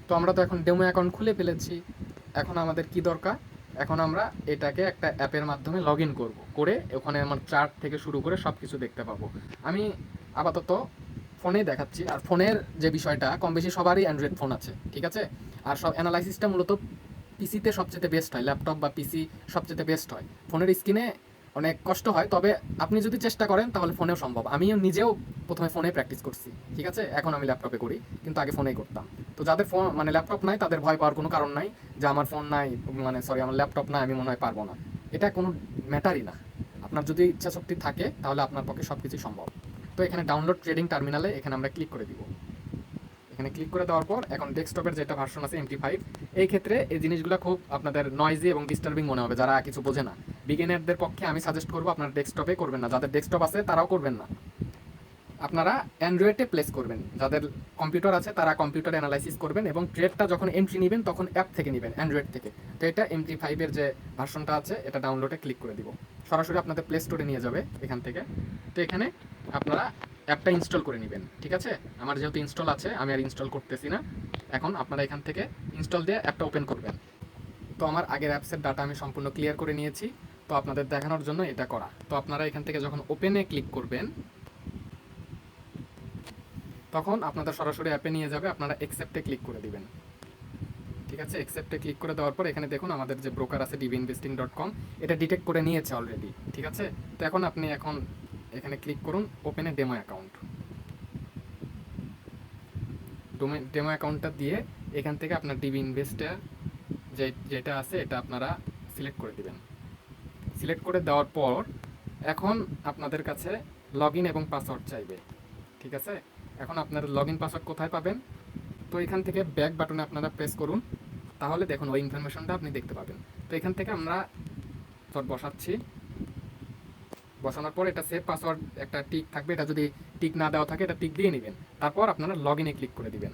তো আমরা তো এখন ডেমো অ্যাকাউন্ট খুলে ফেলেছি। এখন আমাদের কি দরকার, এখন আমরা এটাকে একটা অ্যাপের মাধ্যমে লগ ইন করবো, করে ওখানে আমার চার্ট থেকে শুরু করে সব কিছু দেখতে পাবো। আমি আপাতত ফোনেই দেখাচ্ছি। আর ফোনের যে বিষয়টা, কম বেশি সবারই অ্যান্ড্রয়েড ফোন আছে, ঠিক আছে। আর সব অ্যানালাইসিসটা মূলত পিসিতে সবচেয়ে বেস্ট হয়, ল্যাপটপ বা পিসি সবচেয়ে বেস্ট হয়। ফোনের স্ক্রিনে অনেক কষ্ট হয়, তবে আপনি যদি চেষ্টা করেন তাহলে ফোনেও সম্ভব। আমিও নিজেও প্রথমে ফোনে প্র্যাকটিস করছি, ঠিক আছে, এখন আমি ল্যাপটপে করি, কিন্তু আগে ফোনেই করতাম। তো যাদের ফোন মানে ল্যাপটপ নাই তাদের ভয় পাওয়ার কোনো কারণ নাই, যে আমার ফোন নাই, মানে সরি আমার ল্যাপটপ নাই, আমি মনে হয় পারবো না। এটা কোনো ম্যাটারই না। আপনার যদি ইচ্ছা শক্তি থাকে তাহলে আপনার পক্ষে সব কিছুই সম্ভব। তো এখানে ডাউনলোড ট্রেডিং টার্মিনালে এখানে আমরা ক্লিক করে দিব। এখানে ক্লিক করে দেওয়ার পর এখন ডেস্কটপের যেটা ভার্সন আছে MT5, এই ক্ষেত্রে এই জিনিসগুলো খুব আপনাদের নয়েজি এবং ডিস্টার্বিং মনে হবে যারা কিছু বোঝে না। বিগিনারদের পক্ষে আমি সাজেস্ট করবো আপনারা ডেস্কটপে করবেন না, যাদের ডেস্কটপ আছে তারাও করবেন না। আপনারা অ্যান্ড্রয়েডে প্লেস করবেন, যাদের কম্পিউটার আছে তারা কম্পিউটার অ্যানালাইসিস করবেন, এবং ট্রেডটা যখন এন্ট্রি নেবেন তখন অ্যাপ থেকে নেবেন, অ্যান্ড্রয়েড থেকে। তো এটা MT5-এর যে ভার্সনটা আছে এটা ডাউনলোডে ক্লিক করে দিব, সরাসরি আপনাদের প্লে স্টোরে নিয়ে যাবে এখান থেকে। তো এখানে আপনারা অ্যাপটা ইনস্টল করে নেবেন, ঠিক আছে। আমার যেহেতু ইনস্টল আছে আমি আর ইনস্টল করতেছি না। এখন আপনারা এখান থেকে ইনস্টল দিয়ে অ্যাপটা ওপেন করবেন। তো আমার আগের অ্যাপসের ডাটা আমি সম্পূর্ণ ক্লিয়ার করে নিয়েছি, তো আপনাদের দেখানোর জন্য এটা করা। তো আপনারা এখান থেকে যখন ওপেনে ক্লিক করবেন তখন আপনাদের সরাসরি অ্যাপে নিয়ে যাবে, আপনারা অ্যাকসেপ্টে ক্লিক করে দিবেন, ঠিক আছে। অ্যাকসেপ্টে ক্লিক করে দেওয়ার পর এখানে দেখুন আমাদের যে ব্রোকার আছে dbinvesting.com, এটা ডিটেক্ট করে নিয়েছে অলরেডি, ঠিক আছে। তো এখন আপনি এখানে ক্লিক করুন ওপেনে ডেমো অ্যাকাউন্ট। ডেমো অ্যাকাউন্টটা দিয়ে এখান থেকে আপনার ডিবি ইনভেস্টার যেটা আছে এটা আপনারা সিলেক্ট করে দিবেন। সিলেক্ট করে দেওয়ার পর এখন আপনাদের কাছে লগ ইন এবং পাসওয়ার্ড চাইবে, ঠিক আছে। এখন আপনার লগ ইন পাসওয়ার্ড কোথায় পাবেন, তো এখান থেকে ব্যাক বাটনে আপনারা প্রেস করুন, তাহলে দেখুন ওই ইনফরমেশনটা আপনি দেখতে পাবেন। তো এখান থেকে আমরা বসাচ্ছি, বসানোর পর এটা সেভ পাসওয়ার্ড একটা টিক থাকবে, এটা যদি টিক না দেওয়া থাকে এটা টিক দিয়ে নেবেন। তারপর আপনারা লগ ইনে ক্লিক করে দিবেন।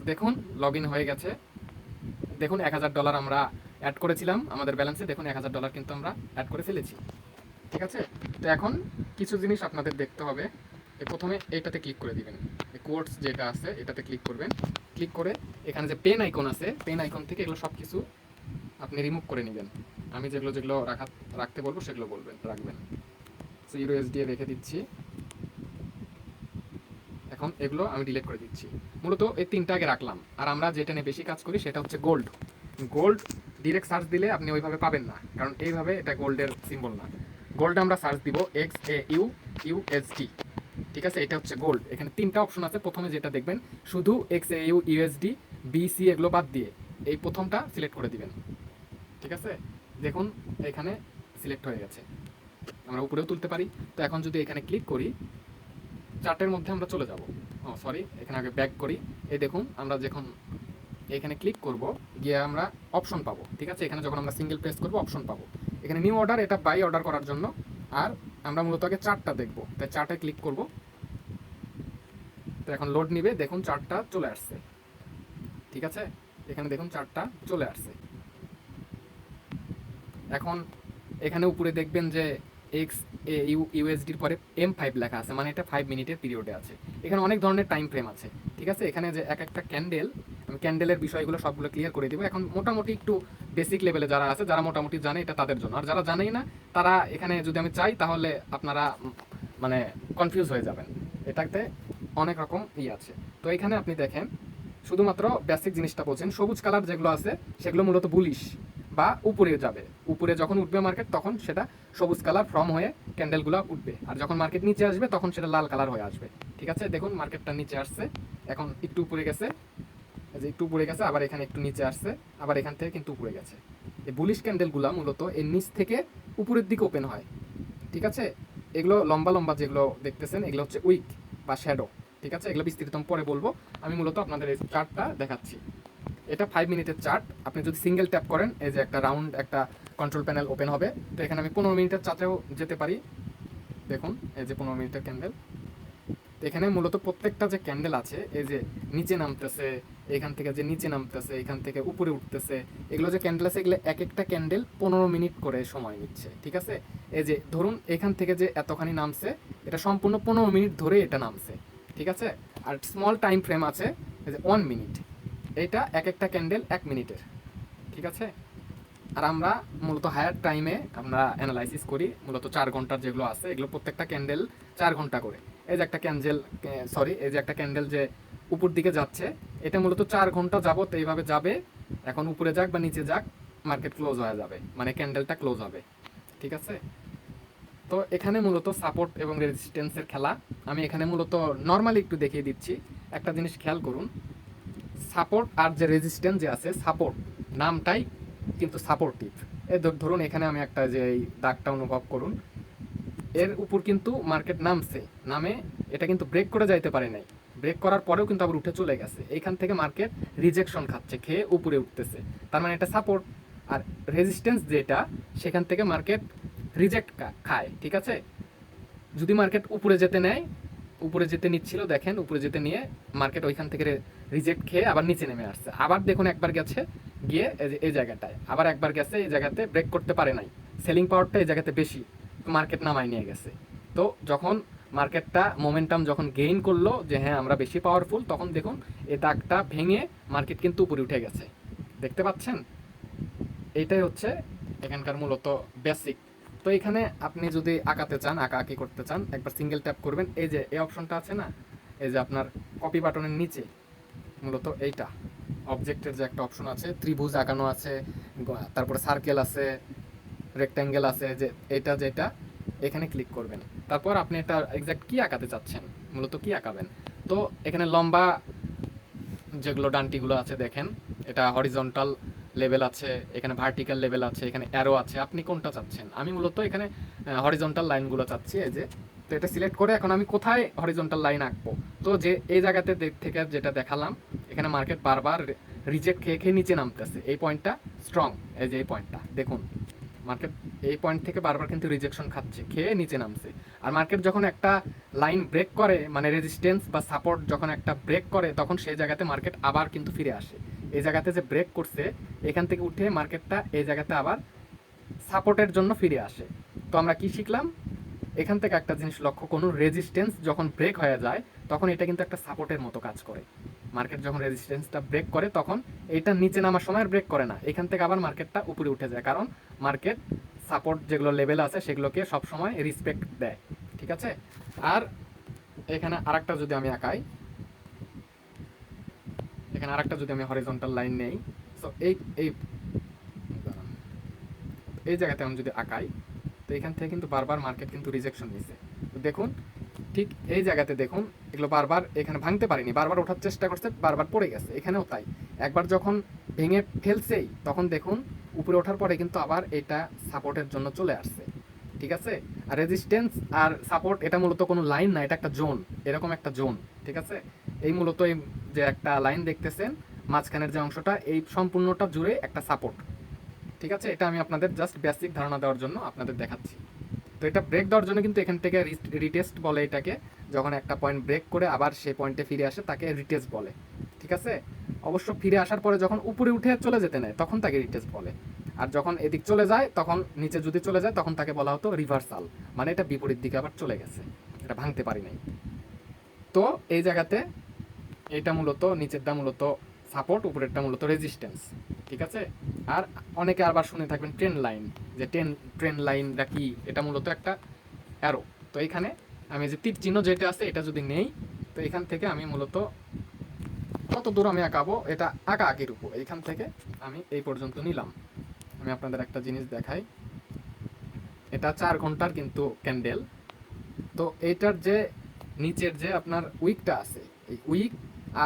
দেখুন লগ ইন হয়ে গেছে। দেখুন $1000 আমরা অ্যাড করেছিলাম আমাদের ব্যালেন্সে, দেখুন $1000 কিন্তু আমরা অ্যাড করে ফেলেছি, ঠিক আছে। তো এখন কিছু জিনিস আপনাদের দেখতে হবে। প্রথমে এইটাতে ক্লিক করে দিবেন, এই কোর্স যেটা আছে এটাতে ক্লিক করবেন। ক্লিক করে এখানে যে পেন আইকন আছে, পেন আইকন থেকে এগুলো সব কিছু আপনি রিমুভ করে নেবেন। আমি যেগুলো যেগুলো রাখতে বলবো সেগুলো রাখবেন। সো USD রেখে দিচ্ছি। এখন এগুলো আমি ডিলিট করে দিচ্ছি। মূলত এই তিনটা আগে রাখলাম। আর আমরা যেটা নিয়ে বেশি কাজ করি সেটা হচ্ছে গোল্ড। গোল্ড ডিরেক্ট সার্চ দিলে আপনি ওইভাবে পাবেন না, কারণ এইভাবে এটা গোল্ডের সিম্বল না। গোল্ড আমরা সার্চ দিব XAUUSD, ঠিক আছে। এটা হচ্ছে গোল্ড। এখানে তিনটা অপশন আছে, প্রথমে যেটা দেখবেন শুধু XAUUSD BC এগুলো বাদ দিয়ে এই প্রথমটা সিলেক্ট করে দিবেন, ঠিক আছে। দেখুন এখানে সিলেক্ট হয়ে গেছে, আমরা উপরেও তুলতে পারি। তো এখন যদি এখানে ক্লিক করি চার্টের মধ্যে আমরা চলে যাব। সরি, এখানে আগে ব্যাক করি। এই দেখুন আমরা যখন এখানে ক্লিক করব গিয়ে আমরা অপশন পাবো, ঠিক আছে। এখানে যখন আমরা সিঙ্গেল প্রেস করব অপশন পাবো। এখানে নিউ অর্ডার, এটা বাই অর্ডার করার জন্য। আর আমরা মূলত আগে চার্টটা দেখবো, তাই চার্টে ক্লিক করব। তো এখন লোড নিবে, দেখুন চার্টটা চলে আসছে, ঠিক আছে। এখানে দেখুন চার্টটা চলে আসছে। এখন এখানে উপরে দেখবেন যে XAUUSD পরে M5 লেখা আছে, মানে এটা 5 মিনিটের পিরিয়ডে আছে। এখানে অনেক ধরনের টাইম ফ্রেম আছে, ঠিক আছে। এখানে যে এক একটা ক্যান্ডেল, আমি ক্যান্ডেলের বিষয়গুলো সবগুলো ক্লিয়ার করে দিব। এখন মোটামুটি একটু বেসিক লেভেলে যারা আছে, যারা মোটামুটি জানে এটা তাদের জন্য। আর যারা জানেই না তারা এখানে যদি আমি চাই তাহলে আপনারা মানে কনফিউজ হয়ে যাবেন। এটাতে অনেক রকম আছে। তো এখানে আপনি দেখেন শুধুমাত্র বেসিক জিনিসটা বলছেন, সবুজ কালার যেগুলো আছে সেগুলো মূলত বুলিশ বা উপরে যাবে। উপরে যখন উঠবে মার্কেট তখন সেটা সবুজ কালার ফর্ম হয়ে ক্যান্ডেলগুলো উঠবে, আর যখন মার্কেট নিচে আসবে তখন সেটা লাল কালার হয়ে আসবে, ঠিক আছে। দেখুন মার্কেটটা নিচে আসছে, এখন একটু উপরে গেছে, যে একটু উপরে গেছে, আবার এখানে একটু নিচে আসছে, আবার এখান থেকে কিন্তু উপরে গেছে। এই বুলিশ ক্যান্ডেলগুলো মূলত এর নিচ থেকে উপরের দিকে ওপেন হয়, ঠিক আছে। এগুলো লম্বা লম্বা যেগুলো দেখতেছেন এগুলো হচ্ছে উইক বা শ্যাডো, ঠিক আছে। এগুলো বিস্তারিত পরে বলবো, আমি মূলত আপনাদের এই চার্টটা দেখাচ্ছি। এটা 5 মিনিটের চার্ট। আপনি যদি সিঙ্গেল ট্যাপ করেন এই যে একটা রাউন্ড একটা কন্ট্রোল প্যানেল ওপেন হবে। তো এখানে আমি 15 মিনিটের চার্টেও যেতে পারি। দেখুন এই যে 15 মিনিটের ক্যান্ডেল। তো এখানে মূলত প্রত্যেকটা যে ক্যান্ডেল আছে, এই যে নিচে নামতেছে, এখান থেকে যে নিচে নামতেছে, এখান থেকে উপরে উঠতেছে, এগুলো যে ক্যান্ডেল আছে এগুলো এক একটা ক্যান্ডেল 15 মিনিট করে সময় নিচ্ছে, ঠিক আছে। এই যে ধরুন এখান থেকে যে এতখানি নামছে, এটা সম্পূর্ণ 15 মিনিট ধরে এটা নামছে, ঠিক আছে। আর স্মল টাইম ফ্রেম আছে এই যে 1 মিনিট, এটা এক একটা ক্যান্ডেল 1 মিনিটের, ঠিক আছে। আর আমরা মূলত হায়ার টাইমে আমরা অ্যানালাইসিস করি, মূলত 4 ঘন্টার যেগুলো আছে এগুলো প্রত্যেকটা ক্যান্ডেল 4 ঘন্টা করে। এই যে একটা এই যে একটা ক্যান্ডেল যে উপর দিকে যাচ্ছে, এটা মূলত 4 ঘন্টা যাবত এইভাবে যাবে। এখন উপরে যাক বা নিচে যাক, মার্কেট ক্লোজ হয়ে যাবে, মানে ক্যান্ডেলটা ক্লোজ হবে, ঠিক আছে। তো এখানে মূলত সাপোর্ট এবং রেজিস্ট্যান্সের খেলা। আমি এখানে মূলত নর্মালি একটু দেখিয়ে দিচ্ছি। একটা জিনিস খেয়াল করুন, সাপোর্ট আর যে রেজিস্ট্যান্স যে আছে, সাপোর্ট নামটাই কিন্তু সাপোর্টিভ। এই ধরুন এখানে আমি একটা যে এই দাগটা অনুভব করুন, এর উপর কিন্তু মার্কেট নামছে, নামে এটা কিন্তু ব্রেক করে যাইতে পারে নাই, ব্রেক করার পরেও কিন্তু আবার উঠে চলে গেছে। এইখান থেকে মার্কেট রিজেকশন খাচ্ছে, খেয়ে উপরে উঠতেছে, তার মানে এটা সাপোর্ট। আর রেজিস্ট্যান্স যেটা, সেখান থেকে মার্কেট রিজেক্ট খায়, ঠিক আছে। যদি মার্কেট উপরে যেতে নেয়, উপরে যেতে নিচ্ছিল, দেখেন উপরে যেতে নিয়ে মার্কেট ওইখান থেকে রিজেক্ট খেয়ে আবার নিচে নেমে আসছে। আবার দেখুন একবার গেছে গিয়ে এই জায়গাটায়, আবার একবার গেছে এই জায়গাতে, ব্রেক করতে পারে নাই, সেলিং পাওয়ারটা এই জায়গাতে বেশি, মার্কেট নামায় নিয়ে গেছে। তো যখন মার্কেটটা মোমেন্টাম যখন গেইন করলো যে হ্যাঁ আমরা বেশি পাওয়ারফুল, তখন দেখুন এই দাগটা ভেঙে মার্কেট কিন্তু উপরে উঠে গেছে, দেখতে পাচ্ছেন। এইটাই হচ্ছে এখানকার মূলত বেসিক। তো এখানে আপনি যদি আঁকাতে চান, আঁকাআঁকি করতে চান, একবার সিঙ্গেল ট্যাপ করবেন, এই যে এই অপশনটা আছে না, এই যে আপনার কপি বাটনের নিচে মূলত এইটা অবজেক্টের যে একটা অপশন আছে, ত্রিভুজ আঁকানো আছে, তারপরে সার্কেল আছে, রেক্ট্যাঙ্গেল আছে, যে এটা যেটা, এখানে ক্লিক করবেন। তারপর আপনি এটা এক্সাক্ট কি আঁকাতে চাচ্ছেন, মূলত কি আঁকাবেন। তো এখানে লম্বা যেগুলো ডান্টিগুলো আছে দেখেন, এটা হরিজন্টাল লেভেল আছে, এখানে ভার্টিক্যাল লেভেল আছে, এখানে অ্যারো আছে, আপনি কোনটা চাচ্ছেন। আমি মূলত এখানে হরিজন্টাল লাইনগুলো চাচ্ছি, এই যে। তো এটা সিলেক্ট করে এখন আমি কোথায় হরিজন্টাল লাইন আঁকবো, তো যে এই জায়গাতে থেকে যেটা দেখালাম, এখানে মার্কেট বারবার রিজেক্ট খেয়ে খেয়ে নিচে নামতেছে, এই পয়েন্টটা স্ট্রং, এই যে এই পয়েন্টটা দেখুন, মার্কেট এই পয়েন্ট থেকে বারবার কিন্তু রিজেকশন খাচ্ছে, খেয়ে নিচে নামছে। আর মার্কেট যখন একটা লাইন ব্রেক করে, মানে রেজিস্ট্যান্স বা সাপোর্ট যখন একটা ব্রেক করে, তখন সেই জায়গাতে মার্কেট আবার কিন্তু ফিরে আসে। এই জায়গাতে যে ব্রেক করছে, এখান থেকে উঠে মার্কেটটা এই জায়গাতে আবার সাপোর্টের জন্য ফিরে আসে। তো আমরা কি শিখলাম এখান থেকে, একটা জিনিস লক্ষ্য করুন, রেজিস্ট্যান্স যখন ব্রেক হয়ে যায়, তখন এটা কিন্তু একটা সাপোর্টের মতো কাজ করে। মার্কেট যখন রেজিস্ট্যান্সটা ব্রেক করে, তখন এইটা নিচে নামার সময় ব্রেক করে না, এখান থেকে আবার মার্কেটটা উপরে উঠে যায়, কারণ মার্কেট সাপোর্ট যেগুলো লেভেল আছে সেগুলোকে সবসময় রেসপেক্ট দেয়, ঠিক আছে। আর এখানে আরেকটা যদি আমি আঁকাই, এখানে আরেকটা যদি আমি হরিজন্টাল লাইন নেই, তো এই এই এই জায়গাতে আমি যদি আঁকাই, তো এখান থেকে কিন্তু বারবার মার্কেট কিন্তু রিজেকশন নিছে। তো দেখুন ঠিক এই জায়গাতে দেখুন, এগুলো বারবার এখানে ভাঙতে পারিনি, বারবার ওঠার চেষ্টা করছে, বারবার পড়ে গেছে, এখানেও তাই। একবার যখন ভেঙে ফেলছেই, তখন দেখুন উপরে ওঠার পরে কিন্তু আবার এটা সাপোর্টের জন্য চলে আসছে, ঠিক আছে। আর রেজিস্ট্যান্স আর সাপোর্ট এটা মূলত কোনো লাইন না, এটা একটা জোন, এরকম একটা জোন, ঠিক আছে। এই মূলত এই যে একটা লাইন দেখতেছেন মাঝখানের যে অংশটা, এই সম্পূর্ণটা জুড়ে একটা সাপোর্ট, ঠিক আছে। এটা আমি আপনাদের জাস্ট বেসিক ধারণা দেওয়ার জন্য আপনাদের দেখাচ্ছি। তো এটা ব্রেক দেওয়ার জন্য কিন্তু এখান থেকে রিটেস্ট বলে এটাকে, যখন একটা পয়েন্ট ব্রেক করে আবার সেই পয়েন্টে ফিরে আসে তাকে রিটেস্ট বলে, ঠিক আছে। অবশ্য ফিরে আসার পরে যখন উপরে উঠে চলে যেতে নেয়, তখন তাকে রিটেস্ট বলে। আর যখন এদিক চলে যায়, তখন নিচে যদি চলে যায়, তখন তাকে বলা হতো রিভার্সাল, মানে এটা বিপরীত দিকে আবার চলে গেছে, এটা ভাঙতে পারি নাই। তো এই জায়গাতে এটা মূলত নিচেরটা মূলত সাপোর্ট, উপরেরটা মূলত রেজিস্ট্যান্স, ঠিক আছে। আর অনেকে আবার শুনে থাকবেন ট্রেন লাইন, যে ট্রেন লাইনটা কি, এটা মূলত একটা অ্যারো। তো এখানে আমি যে তীর চিহ্ন যেটা আছে এটা যদি নেই, তো এখান থেকে আমি মূলত কত দূর আমি আঁকাবো, এটা আঁকাআঁকির উপর, এইখান থেকে আমি এই পর্যন্ত নিলাম। আমি আপনাদের একটা জিনিস দেখাই, এটা 4 ঘন্টার কিন্তু ক্যান্ডেল। তো এইটার যে নিচের যে আপনার উইকটা আছে, এই উইক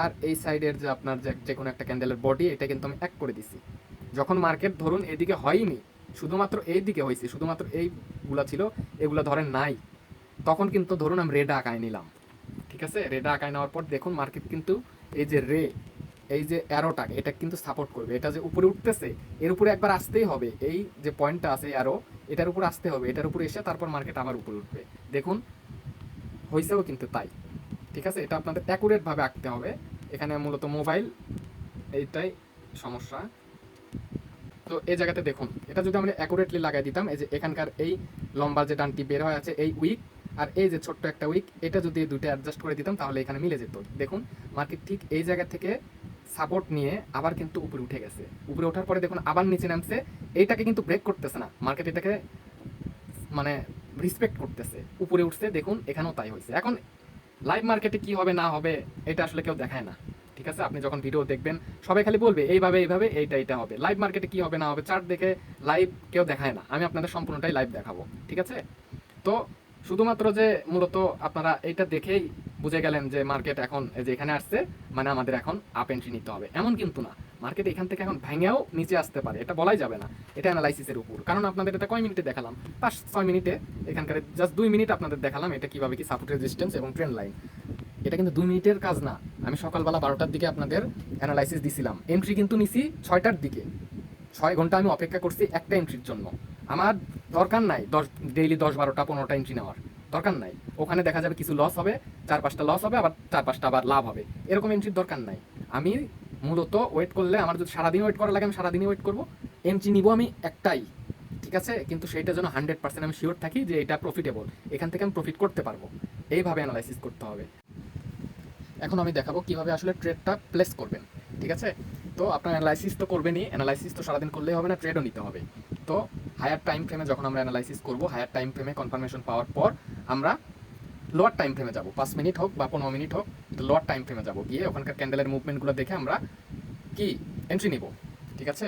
আর এই সাইডের যে আপনার যে কোনো একটা ক্যান্ডেলের বডি, এটা কিন্তু আমি এক করে দিছি। যখন মার্কেট ধরুন এদিকে হয়নি, শুধুমাত্র এই দিকে হয়েছে, শুধুমাত্র এইগুলা ছিল, এগুলা ধরেন নাই, তখন কিন্তু ধরুন আমি রেড আঁকায় নিলাম, ঠিক আছে। রেড আঁকায় নেওয়ার পর দেখুন মার্কেট কিন্তু এই যে এই যে অ্যারোটা, এটা কিন্তু সাপোর্ট করবে, এটা যে উপরে উঠতেছে, এর উপরে একবার আসতেই হবে, এই যে পয়েন্টটা আছে অ্যারো, এটার উপর আসতে হবে, এটার উপরে এসে তারপর মার্কেট আবার উপরে উঠবে। দেখুন হয়েছেও কিন্তু তাই, ঠিক আছে। এটা আপনাদের অ্যাকুরেটভাবে আঁকতে হবে, এখানে মূলত মোবাইল এইটাই সমস্যা। তো এই জায়গাতে দেখুন, এটা যদি আমরা অ্যাকুরেটলি লাগাই দিতাম, এই যে এখানকার এই লম্বা যে ডানটি বের হয়ে আছে এই উইক, আর এই যে ছোট্ট একটা উইক, এটা যদি দুটো অ্যাডজাস্ট করে দিতাম, তাহলে এখানে মিলে যেত। দেখুন মার্কেট ঠিক এই জায়গা থেকে সাপোর্ট নিয়ে আবার কিন্তু উপরে উঠে গেছে। উপরে ওঠার পরে দেখুন আবার নিচে নামছে, এইটাকে কিন্তু ব্রেক করতেছে না, মার্কেট এটাকে মানে রিসপেক্ট করতেছে, উপরে উঠছে, দেখুন এখানেও তাই হয়েছে। এখন লাইভ মার্কেটে কি হবে না হবে এটা আসলে কেউ দেখায় না, ঠিক আছে? আপনি যখন ভিডিও দেখবেন সবাই খালি বলবে এইভাবে এইভাবে এইটা হবে, লাইভ মার্কেটে কি হবে না হবে চার্ট দেখে লাইভ কেউ দেখায় না। আমি আপনাদের সম্পূর্ণটাই লাইভ দেখাবো, ঠিক আছে? তো শুধুমাত্র যে মূলত আপনারা এইটা দেখেই বুঝে গেলেন যে মার্কেট এখন এই যে এখানে আসছে, মানে আমাদের এখন আপ এন্ট্রি নিতে হবে, এমন কিন্তু না। মার্কেট এখান থেকে এখন ভেঙেও নিচে আসতে পারে, এটা বলাই যাবে না, এটা অ্যানালাইসিসের উপর। কারণ আপনাদের এটা কয় মিনিটে দেখালাম, 5-6 মিনিটে, এখানকার জাস্ট 2 মিনিট আপনাদের দেখালাম এটা কিভাবে কি সাপোর্ট রেজিস্ট্যান্স এবং ট্রেন্ড লাইন। এটা কিন্তু 2 মিনিটের কাজ না। আমি সকালবেলা 12টার দিকে আপনাদের অ্যানালাইসিস দিছিলাম, এন্ট্রি কিন্তু নিছি 6টার দিকে। 6 ঘন্টা আমি অপেক্ষা করছি একটা এন্ট্রির জন্য। আমার দরকার নাই ডেইলি 10-12টা 15টা এন্ট্রি নেওয়ার দরকার নাই। ওখানে দেখা যাবে কিছু লস হবে, 4-5টা লস হবে, আবার 4-5টা আবার লাভ হবে, এরকম এন্ট্রির দরকার নাই। আমি মূলত ওয়েট করলে, আমার যদি সারাদিন ওয়েট করা লাগে আমি সারাদিনই ওয়েট করবো, এন্ট্রি নিব আমি একটাই, ঠিক আছে? কিন্তু সেইটা যেন 100% আমি শিওর থাকি যে এটা প্রফিটেবল, এখান থেকে আমি প্রফিট করতে পারবো, এইভাবে অ্যানালাইসিস করতে হবে। এখন আমি দেখাবো কিভাবে আসলে ট্রেডটা প্লেস করবেন, ঠিক আছে? তো আপনার অ্যানালাইসিস তো করবেনই, অ্যানালাইসিস তো সারাদিন করলেই হবে না, ট্রেডও নিতে হবে। তো হায়ার টাইম ফ্রেমে যখন আমরা অ্যানালাইসিস করবো, হায়ার টাইম ফ্রেমে কনফার্মেশন পাওয়ার পর আমরা লোয়ার টাইম ফ্রেমে যাবো, 5 মিনিট হোক বা 15 মিনিট হোক, লোয়ার টাইম ফ্রেমে যাবো, গিয়ে ওখানকার ক্যান্ডেলের মুভমেন্টগুলো দেখে আমরা কি এন্ট্রি নিব, ঠিক আছে?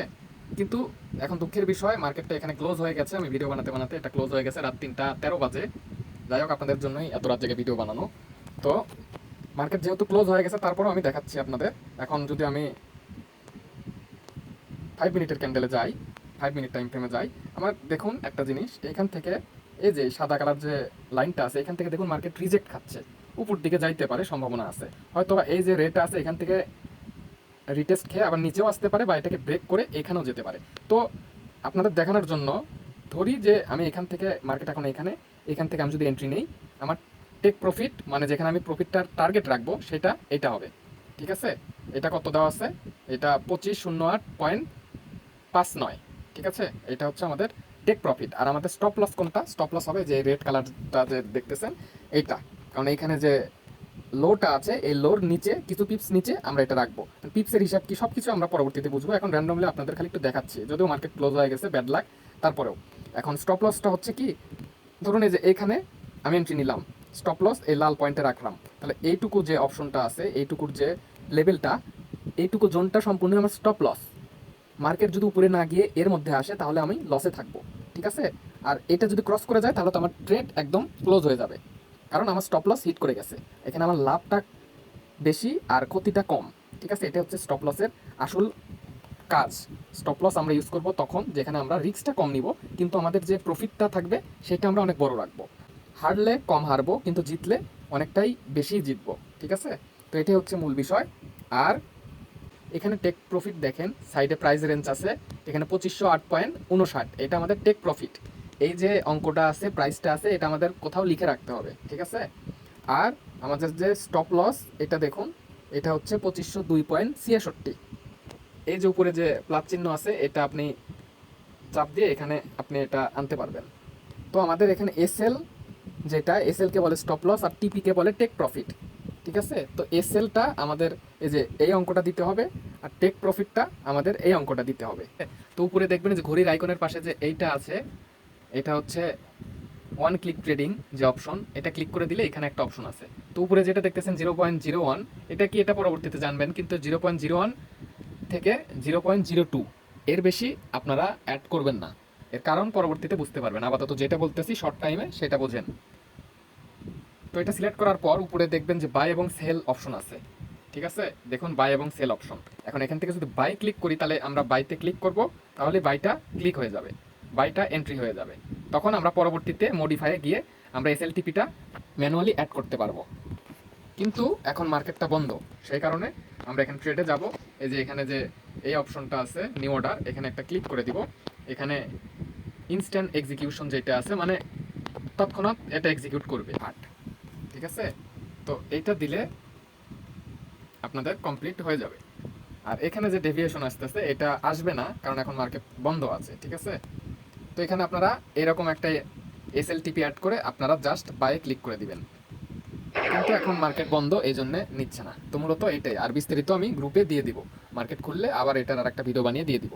কিন্তু এখন দুঃখের বিষয়, মার্কেটটা এখানে ক্লোজ হয়ে গেছে। আমি ভিডিও বানাতে বানাতে এটা ক্লোজ হয়ে গেছে রাত 3টা 13 বাজে। যাই হোক, আপনাদের জন্যই এত রাত জেগে ভিডিও বানানো। তো মার্কেট যেহেতু ক্লোজ হয়ে গেছে, তারপরও আমি দেখাচ্ছি আপনাদের। এখন যদি আমি 5 মিনিটের ক্যান্ডেলে যাই, 5 মিনিট টাইম ফ্রেমে যাই, আমার দেখুন একটা জিনিস, এখান থেকে এই যে সাদা কালার যে লাইনটা আছে, এখান থেকে দেখুন মার্কেট রিজেক্ট খাচ্ছে, উপর দিকে যাইতে পারে, সম্ভাবনা আছে। হয়তো এই যে রেট আছে এখান থেকে রিটেস্ট খেয়ে আবার নিচেও আসতে পারে, বা এটাকে ব্রেক করে এখানেও যেতে পারে। তো আপনাদের দেখানোর জন্য ধরি যে আমি এখান থেকে, মার্কেট এখন এখান থেকে আমি যদি এন্ট্রি নেই, আমার টেক প্রফিট, মানে যেখানে আমি প্রফিটটার টার্গেট রাখবো সেটা এটা হবে, ঠিক আছে? এটা কত দেওয়া আছে? এটা 2508.59, ঠিক আছে? এটা হচ্ছে আমাদের টেক প্রফিট। আর আমাদের স্টপ লস কোনটা? স্টপ লস হবে যে রেড কালারটা যে দেখতেছেন এইটা, কারণ এইখানে যে লোটা আছে, এই লোর নিচে কিছু পিপস নিচে আমরা এটা রাখবো। পিপসের হিসাব কি সব কিছু আমরা পরবর্তীতে বুঝবো, এখন র্যান্ডমলি আপনাদের খালি একটু দেখাচ্ছি, যদিও মার্কেট ক্লোজ হয়ে গেছে, ব্যাড লাক, তারপরেও। এখন স্টপ লসটা হচ্ছে কি, ধরুন এই যে এইখানে আমি এন্ট্রি নিলাম, স্টপ লস এই লাল পয়েন্টে রাখলাম, তাহলে এইটুকু যে অপশনটা আছে, এইটুকুর যে লেভেলটা, এইটুকু জোনটা সম্পূর্ণ আমার স্টপ লস। মার্কেট যদি উপরে না গিয়ে এর মধ্যে আসে তাহলে আমি লসে থাকবো, ঠিক আছে? আর এটা যদি ক্রস করে যায় তাহলে তো আমার ট্রেড একদম ক্লোজ হয়ে যাবে, কারণ আমার স্টপ লস হিট করে গেছে। এখানে আমার লাভটা বেশি আর ক্ষতিটা কম, ঠিক আছে? এটা হচ্ছে স্টপ লসের আসল কাজ। স্টপ লস আমরা ইউজ করব তখন যেখানে আমরা রিস্কটা কম নিব, কিন্তু আমাদের যে প্রফিটটা থাকবে সেটা আমরা অনেক বড় রাখবো। হারলে কম হারবো, কিন্তু জিতলে অনেকটাই বেশি জিতবো, ঠিক আছে? তো এটাই হচ্ছে মূল বিষয়। আর এখানে টেক প্রফিট দেখেন, সাইডে প্রাইস রেঞ্জ আছে, এখানে 2508.59, এটা আমাদের টেক প্রফিট। এই যে অঙ্কটা আছে, প্রাইসটা আছে, এটা আমাদের কোথাও লিখে রাখতে হবে, ঠিক আছে? আর আমাদের যে স্টপ লস, এটা দেখুন, এটা হচ্ছে 2502.66। এই যে উপরে যে প্লাস চিহ্ন আছে, এটা আপনি চাপ দিয়ে এখানে আপনি এটা আনতে পারবেন। তো আমাদের এখানে এসএল, যেটা এসএলকে বলে স্টপ লস, আর টিপিকে বলে টেক প্রফিট, ঠিক আছে? তো এসএলটা আমাদের এই যে এই অঙ্কটা দিতে হবে, আর টেক প্রফিটটা আমাদের এই অঙ্কটা দিতে হবে। তো উপরে দেখবেন যে ঘড়ির আইকনের পাশে যে এইটা আছে, এটা হচ্ছে ওয়ান ক্লিক ট্রেডিং যে অপশন, এটা ক্লিক করে দিলে এখানে একটা অপশন আছে। তো উপরে যেটা দেখতেছেন 0.01, এটা কি, এটা পরবর্তীতে জানবেন, কিন্তু 0.01 থেকে 0.02 এর বেশি আপনারা অ্যাড করবেন না, এর কারণ পরবর্তীতে বুঝতে পারবেন। আপাতত যেটা বলতেছি শর্ট টাইমে সেটা বোঝেন। তো এটা সিলেক্ট করার পর উপরে দেখবেন যে বাই এবং সেল অপশন আছে, ঠিক আছে? দেখুন বাই এবং সেল অপশন। এখন এখান থেকে যদি বাই ক্লিক করি, তাহলে আমরা বাইতে ক্লিক করব, তাহলে বাইটা ক্লিক হয়ে যাবে, বাইটা এন্ট্রি হয়ে যাবে। তখন আমরা পরবর্তীতে মডিফাইয়ে গিয়ে আমরা এসএলটিপিটা ম্যানুয়ালি অ্যাড করতে পারবো। কিন্তু এখন মার্কেটটা বন্ধ, সেই কারণে আমরা এখানে ট্রেডে যাব। এই যে এখানে যে এই অপশনটা আছে নিউ অর্ডার, এখানে একটা ক্লিক করে দিব। এখানে ইনস্ট্যান্ট এক্সিকিউশন যেটা আছে, মানে তৎক্ষণাৎ এটা এক্সিকিউট করবে আট, ঠিক আছে? তো এইটা দিলে আপনাদের কমপ্লিট হয়ে যাবে। আর এখানে যে ডেভিয়েশন আসতেছে এটা আসবে না, কারণ এখন মার্কেট বন্ধ আছে, ঠিক আছে? তো এখানে আপনারা এরকম একটা এসএলটিপি অ্যাড করে আপনারা জাস্ট বাই ক্লিক করে দিবেন, কিন্তু এখন মার্কেট বন্ধ, এই জন্য নিচ্ছে না। তো মূলত এটাই, আর বিস্তারিত আমি গ্রুপে দিয়ে দিব। মার্কেট খুললে আবার এটার আর একটা ভিডিও বানিয়ে দিয়ে দিব।